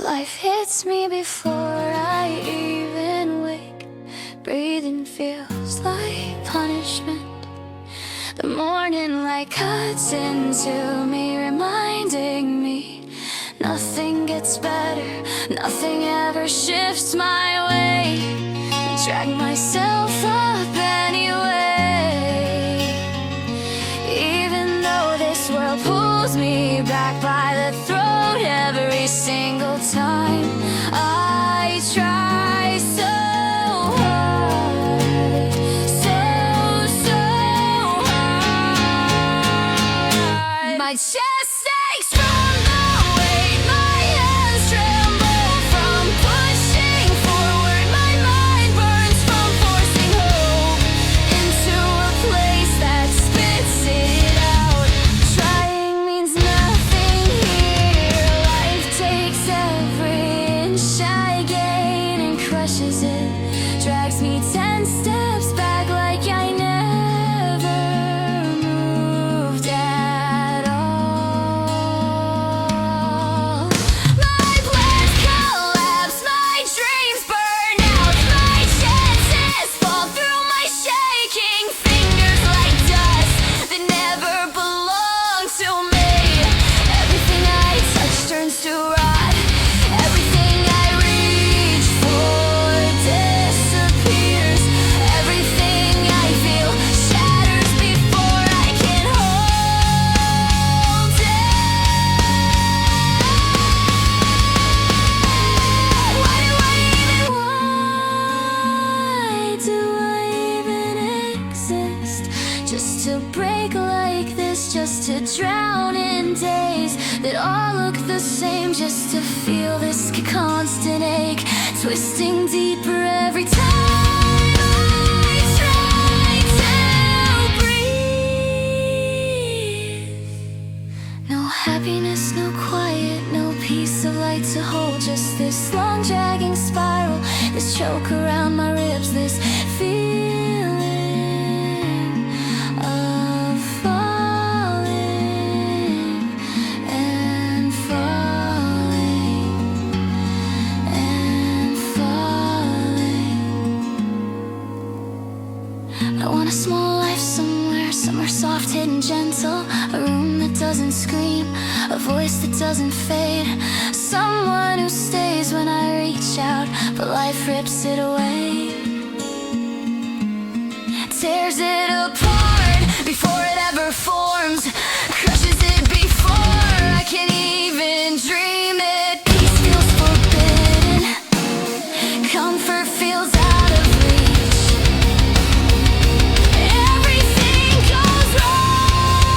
Life hits me before I even wake. Breathing feels like punishment. The morning light cuts into me, reminding me nothing gets better, nothing ever shifts my way. I drag myself up anyway, even though this world pulls me back by the throat every single time. I try so hard, so hard. My chest aches from the weight, my hands tremble from pushing forward. My mind burns from forcing hope into a place that spits it out. Trying means nothing here. Life takes every inch I gain and crushes it. Drags me 10 steps back like I never moved at all. My plans collapse, my dreams burn out. My chances fall through my shaking fingers like dust that never belonged to me. Everything I touch turns to rot. Everything I reach for disappears. Everything I feel shatters before I can hold it. Why do I even exist? Just to break like this, just to drown in days that all look the same, just to feel this constant ache, twisting deeper every time I try to breathe. No happiness, no quiet, no peace of light to hold. Just this long dragging spiral, this choke around my ribs, this feeling of falling and falling and falling. I want a small life somewhere soft, hidden, gentle. A room that doesn't scream, a voice that doesn't fade. Someone who stays when I reach out, but life rips it away. Tears it apart before it ever forms, crushes it before I can even dream it. Peace feels forbidden, comfort feels out of reach. Everything goes wrong,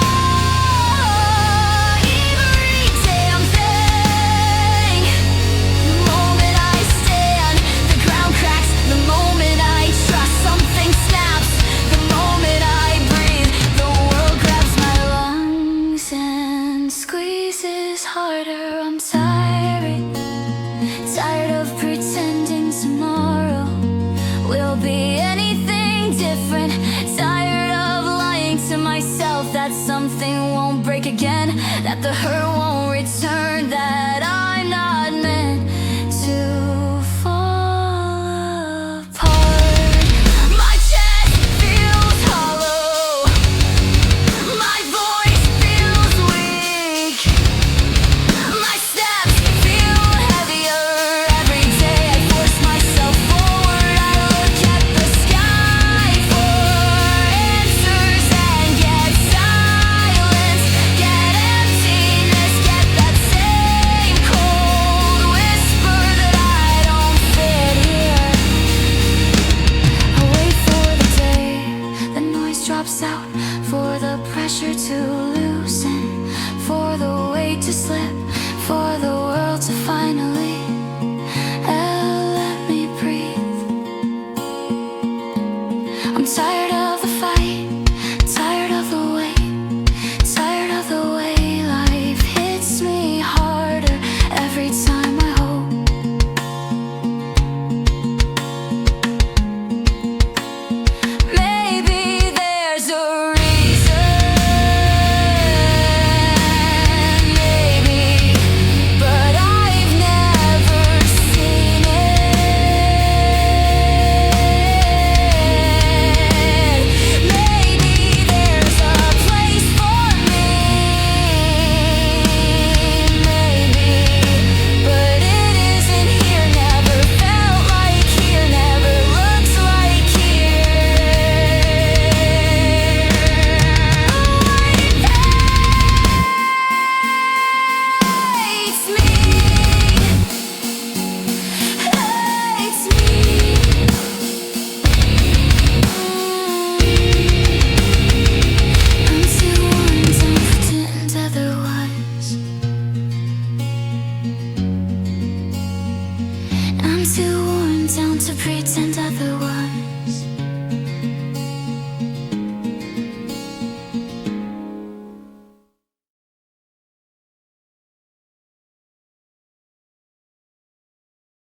every damn thing. The moment I stand, the ground cracks. The moment I trust, something snaps. The moment I breathe, the world grabs my lungs and squeezes harder. I'm tired of pretending tomorrow will be anything different. Tired of lying to myself that something won't break again, that the hurt won't return, that